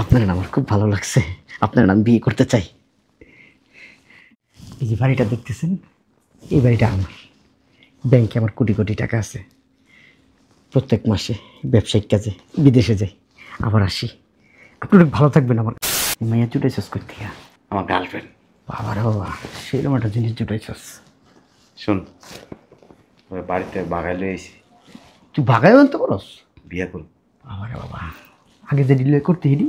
আপনার আমার খুব ভালো লাগছে। আপনার নাম বিয়ে করতে চাই। এই যে বাড়িটা দেখতেছেন, এই বাড়িটা আমার। ব্যাংকে আমার কোটি কোটি টাকা আছে। প্রত্যেক মাসে ব্যবসায়িক কাজে বিদেশে যাই, আবার আসি। আপনি অনেক ভালো থাকবেন। আমার মাইয়া জুটাইছস করতে আমার গার্লফ্রেন্ড। বাবার বাবা, সেরকম একটা জিনিস জুটাইছস। শোন, ওই বাড়িতে বাগাই লইছি, তুই ভাগাই আনতে পারস? বিয়ে করুন। বাবার বাবা, আগে যে ডিলে করতে হিডি,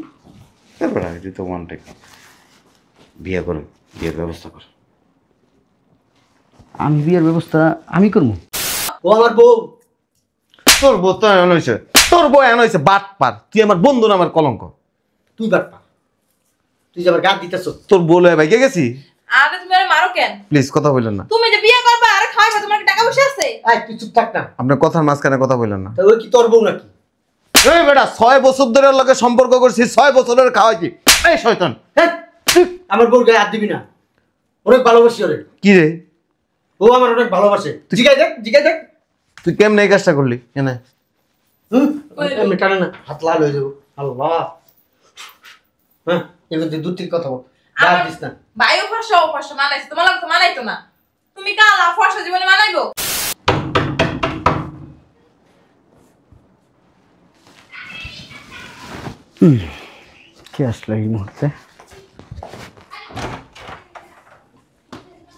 তারপর আগে তুই তো মনটাই বিয়ে করুন, বিয়ের ব্যবস্থা কর। আমি বিয়ের ব্যবস্থা আমি করবো। ও আমার বউ। তোর বউ তো এমন হয়েছে, তোর বউ এমন হয়েছে বাট পার। তুই আমার বন্ধু না, আমার কলঙ্ক। তুই বাটপা, তুই যে আমার গাছ দিতেছ। তোর বউ লয়ে ভাইকে গেছি। আরে তুমি আরে মারো কেন? প্লিজ কথা বললেন না। তুমি যে বিয়ে করবা আরে খাওয়াইবা, তোমার কি টাকা পয়সা আছে? আয় তুই চুপ থাক না। আপনার কথার মাঝখানে কথা বললেন না। তা ওই কি তোর বউ নাকি? এই বেটা, 6 বছর ধরে ওর লগে সম্পর্ক করছি, 6 বছরের খাওয়াইছি। এই শয়তান, হ্যাঁ, আমার বউর গায়ে হাত দিবি না। অনেক ভালোবাসি ওরে। কি রে ও আমার অনেক ভালোবাসে। জিগাই দেখ, জিগাই দেখ। তুই কেমনে এই কাজটা করলি? এনে এমনি টানে না, হাত লাল হয়ে যাবো। আল্লাহ। হ্যাঁ, এবার তুই দূর থেকে কথা বল। গাছ দিস না। বায়ু ফর্সা ও ফর্সা মানাইছে, তোমার লাগে তো মানাইতো না। তুমি কালা ফর্সা জীবনে মানাইবো? কে আসলো এই মুহূর্তে?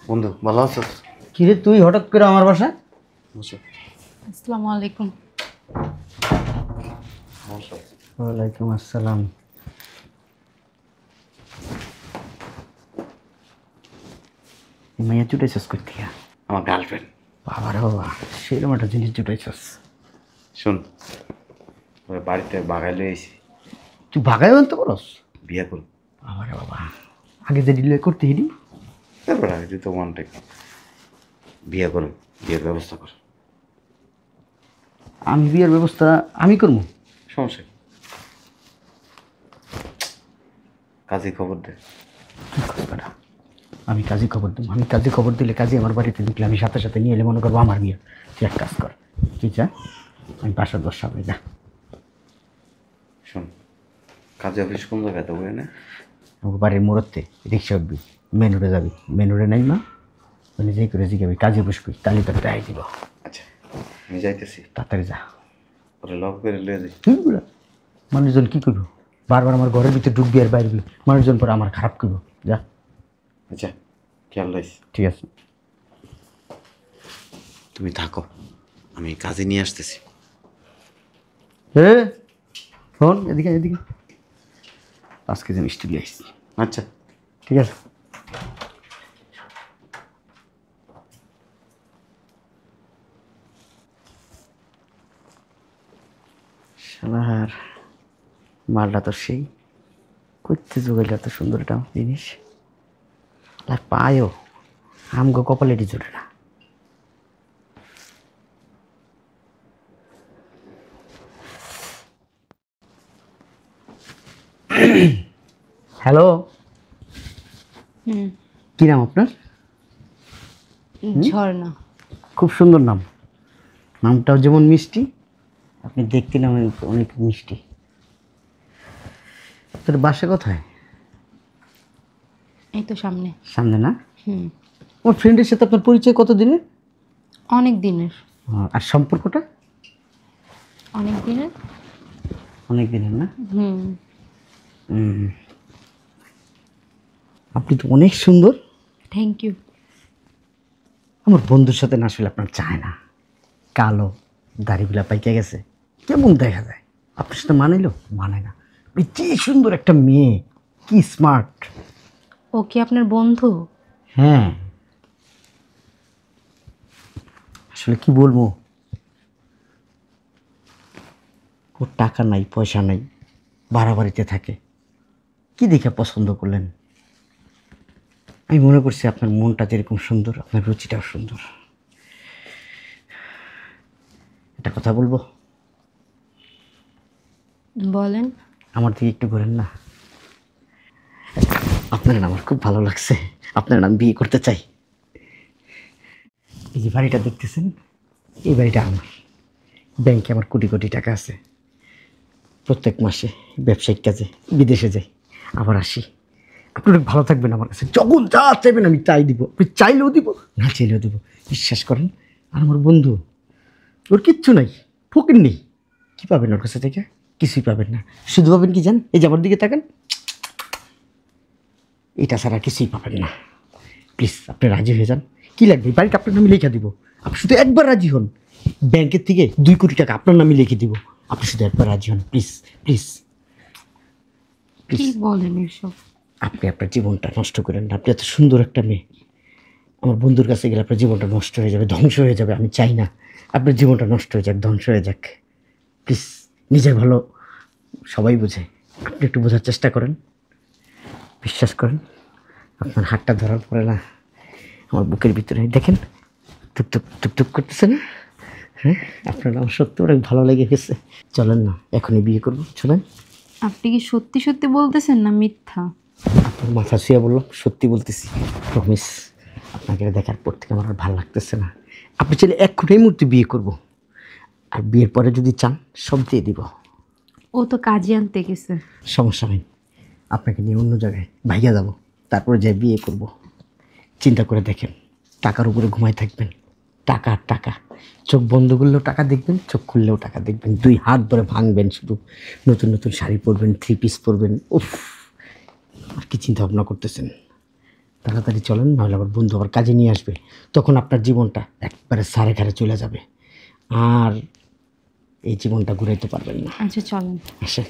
বন্ধু ভালো আছো? কিরে তুই হঠাৎ করে আমার বাসায়? বসো আসসালামু আলাইকুম। বসো। ওয়ালাইকুম আসসালাম। মাইয়া জুটাইছস করতে আমার গার্লফ্রেন্ড। বাবার বাবা, সেরকম একটা জিনিস জুটাইছস। শোন, ওই বাড়িতে বাগাই লইছি, তুই ভাগাই আনতে পারস? বিয়ে করুন। বাবার বাবা, আগে যে ডিলে করতে হিডি, তারপর আগে তুই তো মনটাই বিয়ে করুন, বিয়ের ব্যবস্থা কর। আমি বিয়ের ব্যবস্থা আমি করবো। সমস্যা কি? কাজে খবর দে। কি করবে না? আমি কাজে খবর দেবো? আমি কাজে খবর দিলে কাজে আমার বাড়িতে ঢুকলে আমি সাথে সাথে নিয়ে এলে মনে করবো আমার বিয়ে। তুই এক কাজ কর, তুই যা, আমি বাসার দশ সামনে যা। শোন, কাজে অফিস কোন জায়গায় তো বলে না? আমার বাড়ির মোড়তে রিক্সা উঠবি, মেন রোডে যাবি, মেন রোডে নাই মা মানে যেই করে জিগাবি কাজে বসবি, তাহলে তোর দেখাই দিব। আচ্ছা, আমি যাইতেছি। তাড়াতাড়ি যা। ওরা লক করে লয়ে যাই। তুই বুড়া, মানুষজন কী করবো? বারবার আমার ঘরের ভিতরে ঢুকবি আর বাইরে মানুষজন পরে আমার খারাপ করবো। যা। আচ্ছা, খেয়াল রাখিস। ঠিক আছে। তুমি থাকো, আমি কাজে নিয়ে আসতেছি। হে শোন, এদিকে এদিকে 5 কেজি মিষ্টি দিয়ে আসছি। আচ্ছা ঠিক আছে। শালার মালটা তো সেই করতে জোগাইলে এত সুন্দর একটা জিনিস, আর পায়ও আমগো কপালেটি জোরে না। হ্যালো, কি নাম আপনার? ঝর্ণা। খুব সুন্দর নাম। নামটাও যেমন মিষ্টি, আপনি দেখতে নাম অনেক মিষ্টি। তোর বাসা কোথায়? এই তো সামনে। সামনে না? হুম। আমার ফ্রেন্ডের সাথে আপনার পরিচয় কত দিনের? অনেক দিনের। আর সম্পর্কটা? অনেক দিনের। অনেক দিনের না? হুম। আপনি তো অনেক সুন্দর। Thank you. আমার বন্ধুর সাথে না আসলে আপনার চায় না, কালো দাড়িগুলা পাইকে গেছে, কেমন দেখা যায়। আপনার সাথে মানাইলো? মানায় না। আপনি কি সুন্দর একটা মেয়ে, কি স্মার্ট। ও কি আপনার বন্ধু? হ্যাঁ, আসলে কি বলবো, ওর টাকা নাই, পয়সা নাই, ভাড়া বাড়িতে থাকে। কি দেখে পছন্দ করলেন? আমি মনে করছি আপনার মনটা যেরকম সুন্দর, আপনার রুচিটাও সুন্দর। একটা কথা বলবো? বলেন। আমার দিকে একটু ঘোরেন না। আপনার নাম আমার খুব ভালো লাগছে। আপনার নাম বিয়ে করতে চাই। এই যে বাড়িটা দেখতেছেন, এই বাড়িটা আমার। ব্যাংকে আমার কোটি কোটি টাকা আছে। প্রত্যেক মাসে ব্যবসায়িক কাজে বিদেশে যাই, আবার আসি। আপনি অনেক ভালো থাকবেন আমার কাছে, যখন যা চাইবেন আমি তাই দিব, আপনি চাইলেও দিব, না চাইলেও দিব। বিশ্বাস করেন। আর আমার বন্ধু, ওর কিচ্ছু নাই, ফকির নেই। কী পাবেন ওর কাছে থেকে? কিছুই পাবেন না। শুধু পাবেন কি জান, এই যে আমার দিকে তাকান, এটা ছাড়া কিছুই পাবেন না। প্লিজ আপনি রাজি হয়ে যান। কী লাগবে, বাড়িটা আপনার নামে লিখে দিব। আপনি শুধু একবার রাজি হন, ব্যাংকের থেকে 2 কোটি টাকা আপনার নামে লিখে দিব। আপনি শুধু একবার রাজি হন, প্লিজ প্লিজ কি বলেন এসব? আপনি আপনার জীবনটা নষ্ট করেন না। আপনি এত সুন্দর একটা মেয়ে, আমার বন্ধুর কাছে গেলে আপনার জীবনটা নষ্ট হয়ে যাবে, ধ্বংস হয়ে যাবে। আমি চাই না আপনার জীবনটা নষ্ট হয়ে যাক, ধ্বংস হয়ে যাক। প্লিজ, নিজের ভালো সবাই বোঝে, আপনি একটু বোঝার চেষ্টা করেন। বিশ্বাস করেন, আপনার হাতটা ধরার পরে না আমার বুকের ভিতরে দেখেন টুকটুক টুকটুক করতেছে না? হ্যাঁ, আপনার আমার সত্যি অনেক ভালো লেগে গেছে। চলেন না, এখনই বিয়ে করবো, চলেন। আপনি কি সত্যি সত্যি বলতেছেন না মিথ্যা? আপনার মাথা শুয়ে বললাম, সত্যি বলতেছি, প্রমিস। আপনাকে দেখার পর থেকে আমার আর ভালো লাগতেছে না। আপনি চাইলে এক্ষুনি এই মুহূর্তে বিয়ে করব, আর বিয়ের পরে যদি চান সব দিয়ে দিব। ও তো কাজে আনতে গেছে। সমস্যা নেই, আপনাকে নিয়ে অন্য জায়গায় ভাইয়া যাব, তারপরে যাই বিয়ে করব। চিন্তা করে দেখেন, টাকার উপরে ঘুমায় থাকবেন, টাকা আর টাকা। চোখ বন্ধ করলেও টাকা দেখবেন, চোখ খুললেও টাকা দেখবেন, 2 হাত ধরে ভাঙবেন শুধু। নতুন নতুন শাড়ি পরবেন, 3 পিস পরবেন। উফ, আর কি চিন্তা ভাবনা করতেছেন? তাড়াতাড়ি চলেন, নাহলে আবার বন্ধু আবার কাজে নিয়ে আসবে, তখন আপনার জীবনটা একবারে সারে ঘাড়ে চলে যাবে, আর এই জীবনটা ঘুরাইতে পারবেন না। আচ্ছা চলেন। আসেন,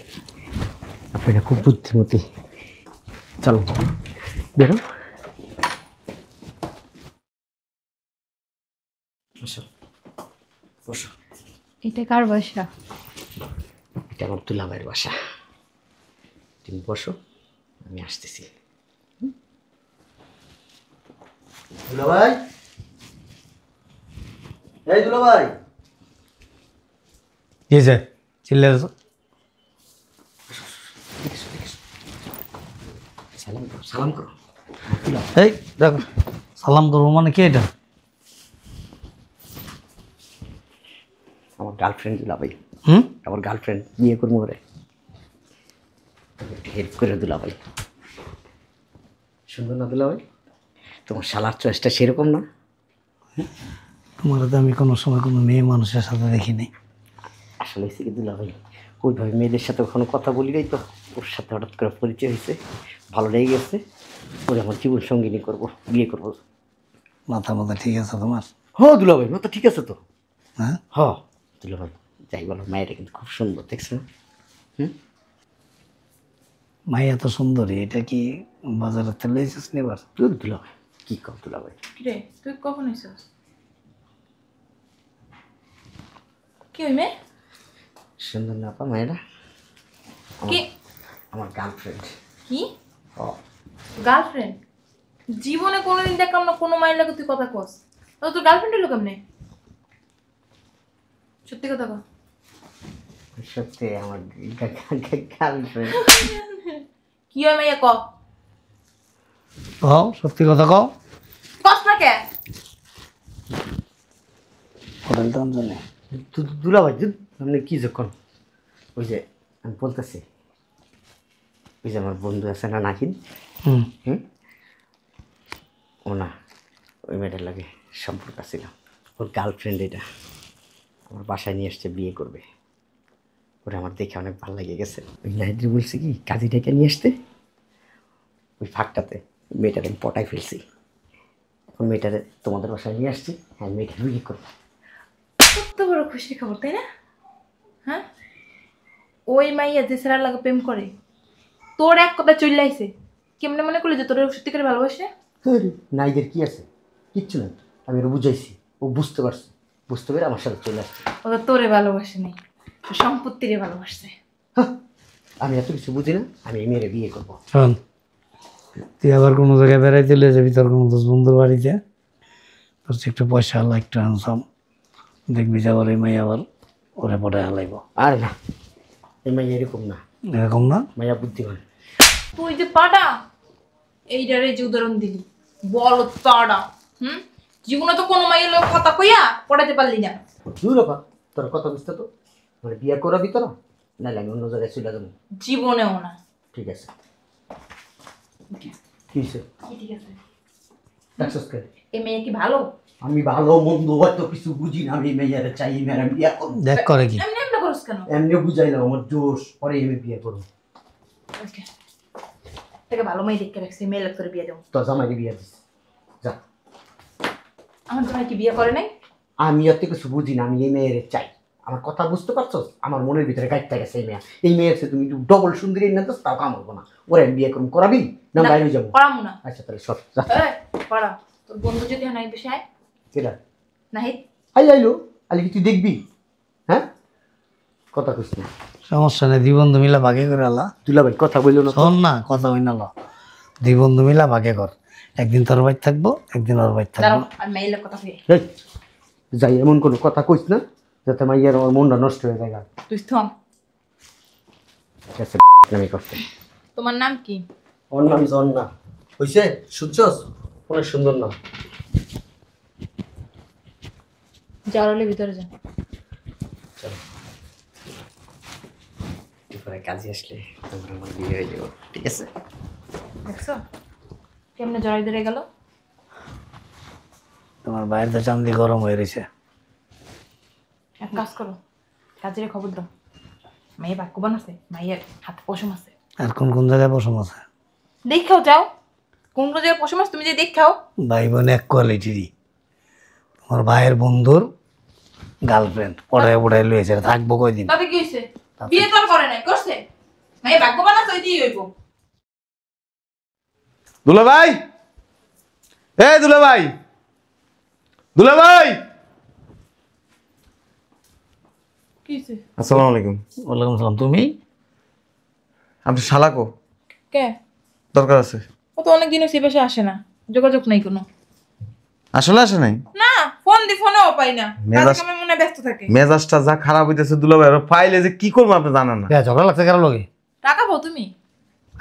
আপনারা খুব বুদ্ধিমতী। চলো বেরো। বসো বসো। এটা কার বাসা? এটা আমার দুলাভাইয়ের বাসা। তুমি বসো, আমি আসতেছি। দুলাভাই, এই দুলাভাই, কি হয়েছে চিল্লে সালাম করো, সালাম করো। এই দেখো সালাম করবো মানে কি এটা? আমার গার্লফ্রেন্ড দুলাভাই, হুম, আমার গার্লফ্রেন্ড, বিয়ে করবো ওরে, একটু হেল্প করে দুলাভাই। সুন্দর না দুলাভাই? তোমার শালার চয়েসটা সেরকম না? তোমার তো আমি কোনো সময় কোনো মেয়ে মানুষের সাথে দেখিনি। আসলে হয়েছে কি দুলাভাই, ওইভাবে মেয়েদের সাথে কখনো কথা বলি নাই তো, ওর সাথে হঠাৎ করে পরিচয় হয়েছে, ভালো লেগে গেছে। ওরে আমার জীবন সঙ্গিনী করবো, বিয়ে করবো। মাথা মাথা ঠিক আছে তোমার? হ দুলাভাই, মা তো ঠিক আছে তো। হ্যাঁ, হ দুলাভাই, যাই বলো, মায়েরা কিন্তু খুব সুন্দর, দেখছো না? মাই এত সুন্দরী, এটা কি বাজারের তেলে এসেছিস এবার? দুলাভাই কি কম দুলাভাই। রে তুই কখন এসেছিস? কি হই মেয়ে? সুন্দর না পা মায়েরা? কি? আমার গার্লফ্রেন্ড। কি ও গার্লফ্রেন্ড? জীবনে কোনোদিন দেখলাম না কোনো মাইল লাগে তুই কথা কস। তো তোর গার্লফ্রেন্ড হলো কেমনে? সত্যি কথা কর। সত্যি আমার গার্লফ্রেন্ড। কি হয় মাইয়া ক? কও সত্যি কথা কও। কস না কে? হোটেল তো জানে দুলাভাই আপনি কি যখন, ওই যে আমি বলতেছি, ওই যে আমার বন্ধু আছে না নাহিদ, হুম, ও না ওই মেয়েটার লাগে সম্পর্ক ছিল, ওর গার্লফ্রেন্ড এটা আমার বাসায় নিয়ে এসছে, বিয়ে করবে। ওরা আমার দেখে অনেক ভালো লেগে গেছে। ওই নাহিদরে বলছি কি কাজী ডেকে নিয়ে আসতে, ওই ফাঁকটাতে মেয়েটার আমি পটাই ফেলছি। এখন মেয়েটারে তোমাদের বাসায় নিয়ে আসছি, হ্যাঁ মেয়েটা বিয়ে করবো। কত বড় খুশির খবর তাই না? হ্যাঁ, ওই মাইয়া যে ছেলের লাগে প্রেম করে, তোর এক কথা চলে আইছে, কেমনে মনে করলি যে তোর সত্যি করে ভালোবাসে? নাইদের কি আছে, কিচ্ছু না, আমি ওরা বুঝাইছি, ও বুঝতে পারছে, বুঝতে পেরে আমার সাথে চলে আসছে। ও তো তোরে ভালোবাসে নাই, তোর সম্পত্তিরে ভালোবাসছে। হ্যাঁ, আমি এত কিছু বুঝি না, আমি এই মেয়েরে বিয়ে করবো। শোন তুই আবার কোনো জায়গায় বেড়াইতে চলে যাবি তোর কোনো দোষ বন্ধুর বাড়িতে, তোর যে একটু পয়সা হলো একটু আনসাম, দেখবি যে আবার এই মাই আবার ওরে পড়ে হালাইব। আর না, এই মাইয়া এরকম না, এরকম না? মাইয়া বুদ্ধিমান। তুই যে পাটা, এইটারে যে উদাহরণ দিলি, বল পাড়া। জীবনে তো কোনো মাইয়ের লোক কথা কইয়া পড়াতে পারলি না। দূর বাবা, তোর কথা বুঝতে তো, মানে বিয়ে করাবি তোরা, নাহলে আমি অন্য জায়গায় চলে যাবো। জীবনেও না। ঠিক আছে। কি হয়েছে? কি ঠিক আছে? ডাকছস কে? এই মেয়ে কি ভালো? আমি ভালো মন্দ হয়তো কিছু বুঝি না, আমি মেয়েরা চাই, মেয়েরা বিয়া করবো। দেখ করে কি এমনি এমনি করছ কেন? এমনি বুঝাইলাম আমার জোশ, পরে আমি বিয়ে করবো। ওকে, থেকে ভালো মেয়ে দেখতে রাখছি, মেয়ে লোক তোর বিয়ে দেবো। তোর জামাইকে বিয়ে দিস যা। আমার জামাই কি বিয়ে করে নাই? আমি অত কিছু বুঝি না, আমি এই মেয়ের চাই। আমার কথা বুঝতে পারছো? আমার মনের ভিতরে গাইতে গেছে এই মেয়ে। এই মেয়ের সাথে তুমি ডবল সুন্দরী না তো তাও কামড়বো না। ওরা আমি বিয়ে করবো, করাবি না বাইরে যাবো? করামু না। আচ্ছা তাহলে সব যা। এই করা, তোর বন্ধু যদি হয় নাই বিষয় কেডা? নাহিদ। আইলো আলি কি তুই দেখবি? হ্যাঁ কথা কইস না। সমস্যা নেই, দুই বন্ধু মিলা ভাগে করে আলা। দুলা ভাই কথা বললো না তো? শোন না, কথা হই না ল, দুই বন্ধু মিলা ভাগে কর। একদিন তোর বাড়ি থাকবো, একদিন ওর বাড়ি দাঁড়াও, থাকবো। আর মেয়ে লোক কথা কই। এই, যাই এমন কোনো কথা কইস না যাতে মাইয়ার আমার মনটা নষ্ট হয়ে যায়। তুই থাম। ঠিক আছে আমি করতে। তোমার নাম কি? ওর নাম জন্না। হইছে? শুনছস? অনেক সুন্দর নাম। যাওয়ালে ভিতরে যা। এরপরে কাজে আসলে তোমার আমার বিয়ে হয়ে যাবো, ঠিক আছে? দেখছো কেমনে জড়াই ধরে গেল? তোমার বাইরে তো চান্দি গরম হয়ে রয়েছে। এক কাজ করো, কাজের খবর দাও। মেয়ে বাক্যবান আছে, মাইয়ের হাতে পশম আছে। আর কোন কোন জায়গায় পশম আছে? দেখাও যাও, কোন কোন জায়গায় পশম আছে তুমি যে দেখাও। ভাই বোন এক কোয়ালিটিরই। তোমার ভাইয়ের বন্ধুর গার্লফ্রেন্ড পড়ায় পড়ায় লুয়েছে, থাকবো কয়দিন? তাতে কি হয়েছে? বিয়ে তো আর করে নাই, করছে। মেয়ে বাক্যবান আছে, ওই দিয়ে হইব। দুলা ভাই, এই দুলা ভাই, দুলা ভাই। কি হয়েছে? আসসালামু আলাইকুম। ওয়ালাইকুম সালাম। তুমি? আপনি শালাকো? কে? দরকার আছে। ও তো অনেকদিন হয়েছে, বেশি আসে না, যোগাযোগ নাই কোনো। আসলে আসে নাই? না, ফোন দি ফোনেও পাই না, মেজাজ- কাজে কামে মনে হয় ব্যস্ত থাকে। মেজাজটা যা খারাপ হইতেছে দুলা ভাই, ফাইলে যে কি করবো আপনি জানেন না। ঝগড়া লাগছে কারো লগে? টাকা পাও তুমি?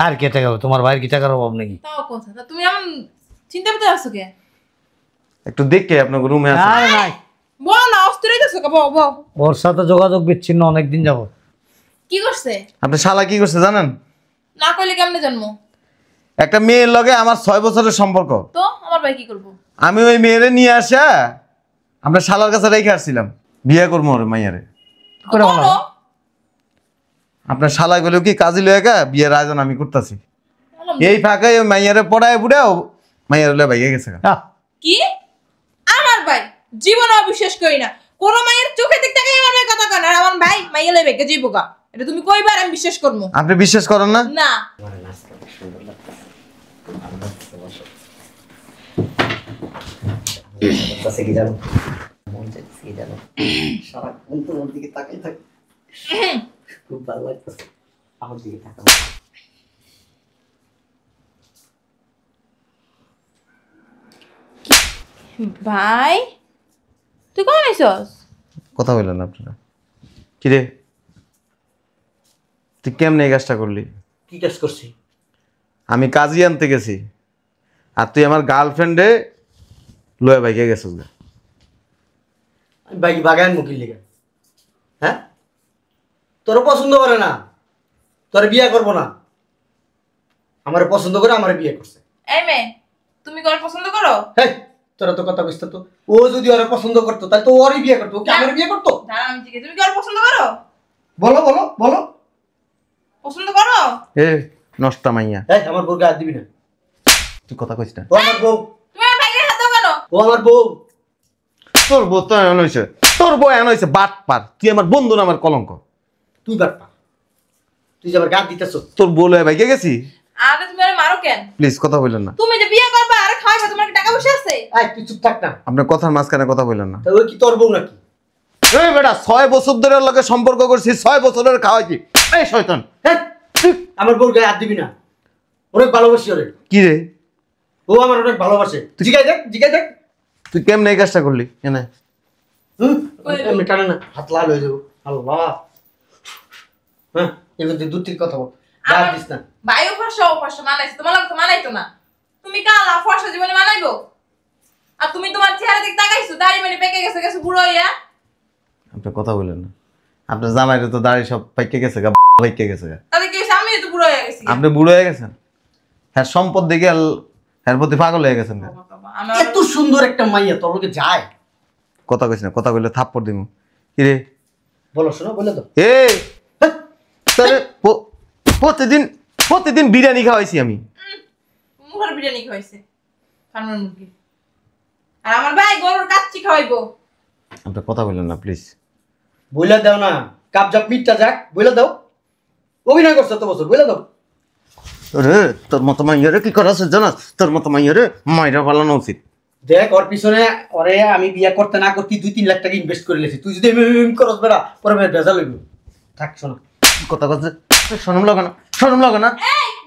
আর কে টাকা হবে? তোমার ভাইয়ের কি টাকার অভাব নাকি? তাও কথা, তা তুমি এমন চিন্তা ভিতরে আছো কে? একটু দেখে আপনার রুমে আছে। আরে নাই, বলো না, অস্থির হইতেছো কে? বউ বউ ওর সাথে যোগাযোগ বিচ্ছিন্ন অনেকদিন যাব। কি করছে? আপনি শালা কি করছে জানেন? না কইলে কেমনে জন্ম? একটা মেয়ের লগে আমার 6 বছরের সম্পর্ক। তো আমার ভাই কি করবো? আমি ওই মেয়েরে নিয়ে আসা আমরা শালার কাছে রেখে আসছিলাম, বিয়ে করবো ওর মাইয়ারে। করে বলো। বলো। আপনার শালা গেলেও কি কাজী লয়ে গা বিয়ের আয়োজন আমি করতেছি। এই ফাঁকায় ওই মাইয়ারে পড়ায় বুড়াও মাইয়ার লয়ে ভাইয়া গেছে গা। কি? আমার ভাই? জীবনে অবিশ্বাস করি না, কোন মায়ের চোখে দেখতে গিয়ে আমার ভাই কথা কয় না, আর আমার ভাই মাইয়া লই বেগে যাইবো গা। এটা তুমি কইবার আমি বিশ্বাস করবো আপনি বিশ্বাস করেন না? না। আমার নাচটা অনেক সুন্দর লাগতেছে। ভালো লাগতেছে, বসো। লাগতেছে কি জানো? মন চাইতেছে কি জানো? সারাক্ষণ তোমার দিকে তাকাই থাকি। খুব ভালো লাগতেছে। আমার দিকে তাকাও। ভাই তুই কখন আইসস? কথা বললেন না আপনারা? কিরে তুই কেমনে এই কাজটা করলি? কি কাজ করছি? আমি কাজী আনতে গেছি আর তুই আমার গার্লফ্রেন্ডে লয়ে ভাইয়া গেছিস গা। আমি বাইক বাগান মুখির লেগে, হ্যাঁ? তোর পছন্দ করে না, তোর বিয়ে করবো না। আমার পছন্দ করে আমার বিয়ে করছে। এই মেয়ে, তুমি কার পছন্দ করো? হেই, তোরা তো কথা বুঝতো তো। ও যদি ওরা পছন্দ করতো তাহলে তো ওরই বিয়ে করতো। ও কি আমার বিয়ে করতো? দাঁড়া আমি জিজ্ঞেস, তুমি কার পছন্দ করো? বলো বলো বলো। পছন্দ করো? এ নষ্টা মাইয়া, এই আমার বউকে হাত দিবি না। তুই কথা কইস না। ও আমার বউ, তুমি আমার ভাইয়ের হাত দাও কেন? ও আমার বউ। তোর বউ তো এমন হয়েছে, তোর বউ এমন হয়েছে বাট পার। তুই আমার বন্ধু না আমার কলঙ্ক। তুই বাটপা, তুই যে আমার গান দিতেছ। তোর বউ লয়ে ভাইয়া গেছি। আরে তুমি আরে মারো কেন? প্লিজ কথা বললেন না। তুমি যে বিয়ে করবা আরে খাওয়াইবা, তোমার কি টাকা পয়সা আছে? এই তুই চুপ থাক না। আপনার কথার মাঝখানে কথা বললেন না। তা ওই কি তোর বউ নাকি? এই বেটা 6 বছর ধরে ওর লগে সম্পর্ক করছি, 6 বছরের খাওয়াইছি। এই শয়তান, হ্যাঁ, আমার বউর গায়ে হাত দিবি না। অনেক ভালোবাসি ওরে। কি রে ও আমার অনেক ভালোবাসে। জিগাই দেখ, জিগাই দেখ। তুই কেমনে এই কাজটা করলি? এনে এমনি টানে না, হাত লাল হয়ে যাবো। আল্লাহ, হ্যাঁ এবার দূর থেকে কথা বল। গায়ে হাত দিস না। ভাইও ফর্সা ও ফর্সা মানাইছে, তোমার লাগে তো মানাইতো না। তুমি কালা ফর্সা জীবনে মানাইবো? আর তুমি তোমার চেহারা দিক তাকাইছো, দাড়ি মানে পেকে গেছে, গেছে বুড়ো হইয়া। আপনি কথা বললেন না। আপনার জামাইরে তো দাড়ি সব পাইকে গেছে গা, পাইকে গেছে গা। তাহলে কি হয়েছে? আমি তো বুড়ো হয়ে গেছি। আপনি বুড়ো হয়ে গেছেন, হ্যাঁ সম্পদ দেখে হ্যাঁ প্রতি পাগল হয়ে গেছেন গা। আমার এত সুন্দর একটা মাইয়া তোর লোকে যায়। কথা কইস না, কথা কইলে থাপ্পড় দিব। কিরে বলো শোনো বলে তো। এই তাহলে প্রতিদিন বিরিয়ানি খাওয়াইছি আমি। মুখের বিরিয়ানি খাওয়াইছে, ফার্মের মুরগি। আর আমার ভাই গরুর কাচ্চি খাওয়াইবো। আপনি কথা বললেন না প্লিজ। বইলা দাও না, কাপ জাপ মিটটা যাক, বইলা দাও। অভিনয় করছো তো বছর, বইলা দাও। রে তোর মতো মাইয়ারে কি করা আছে জানাস? তোর মতো মাইয়ারে মাইরা পালানো উচিত। দেখ ওর পিছনে ওরে আমি বিয়ে করতে না করতে 2-3 লাখ টাকা ইনভেস্ট করে লেছি। তুই যদি এম করস বেড়া পরে ভেজাল হইব। থাক শোনো। কথা কথা শরম লাগে না, শরম লাগে না?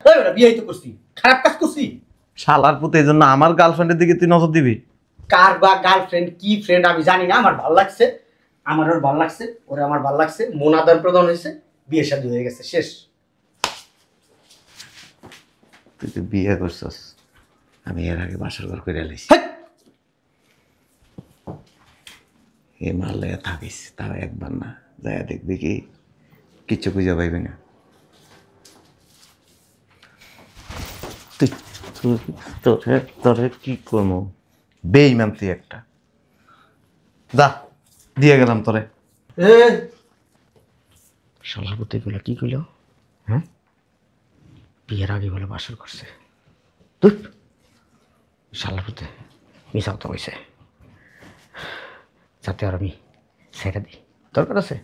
ওই বেটা বিয়ে তো করছি, খারাপ কাজ করছি? শালার পুতে এই জন্য আমার গার্লফ্রেন্ডের দিকে তুই নজর দিবি? কার বা গার্লফ্রেন্ড কি ফ্রেন্ড আমি জানি না, আমার ভালো লাগছে, আমার ওর ভালো লাগছে, ওরে আমার ভালো লাগছে, মন আদান প্রদান হয়েছে, বিয়ে শাদী হয়ে গেছে, শেষ। তুই তো বিয়ে করছস, আমি এর আগে বাসর ঘর করে এলাইছি। হেৎ! হিমালয়ে থাকিস, তাও একবার না যায় দেখবি কি কিচ্ছু খুঁজে পাইবি না। তোরে কি করবো বেইমান তুই একটা। যা দিয়ে গেলাম তোরে। শালার পুতে গুলো কি কইল? হ্যাঁ, বিয়ের আগে বলে বাসর করছে। ধুর, শালার পুতে মিশাও তো হয়েছে, যাতে আর আমি সেটা দিই। দরকার আছে?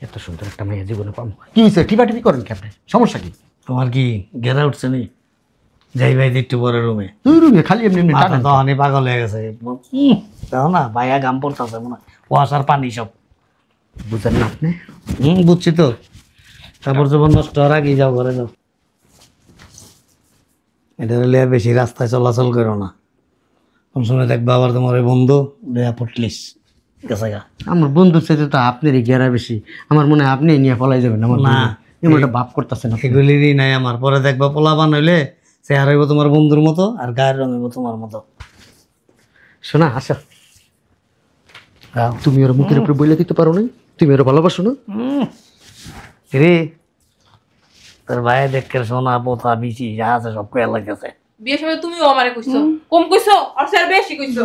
এত সুন্দর একটা মেয়ে জীবনে পাবো। কি হয়েছে? টিপাটিপি করেন কি আপনি? সমস্যা কি? তোমার কি গেরা উঠছে নি? যাই ভাই একটু পরে রুমে। তুই রুমে খালি এমনি এমনি মাথা টানেন। তো অনেক পাগল হয়ে গেছে। দেখো না ভাইয়া গাম পড়তেছে মনে হয়, কুয়াশার পানি সব। বুঝেন না আপনি? বুঝছি তো। কাপড় চোপড় নষ্ট হওয়ার আগেই যাও, ঘরে যাও। এটা হলে বেশি রাস্তায় চলাচল করো না। কোন সময় দেখবা আবার তোমার ওই বন্ধু দেয়া পটলিস গেছে গা। আমার বন্ধুর সাথে তো আপনারই গেরা বেশি। আমার মনে হয় আপনি নিয়ে পলাই যাবেন। আমার না। এমন একটা ভাব করতেছেন আপনি। এগুলিরই নাই আমার। পরে দেখবা পোলাপান হইলে চেহারা হইব তোমার বন্ধুর মতো আর গায়ের রং হইব তোমার মতো। শোনা আচ্ছা, তুমি ওর মুখের উপরে বলে দিতে পারো না? তুমি ওর ভালোবাসো না? রে তোর ভাই দেখে সোনা পোতা বিচি যা আছে সব কয়ে লাগতেছে। বিয়ের সময় তুমিও আমারে কইছো, কম কইছো আর স্যার বেশি কইছো।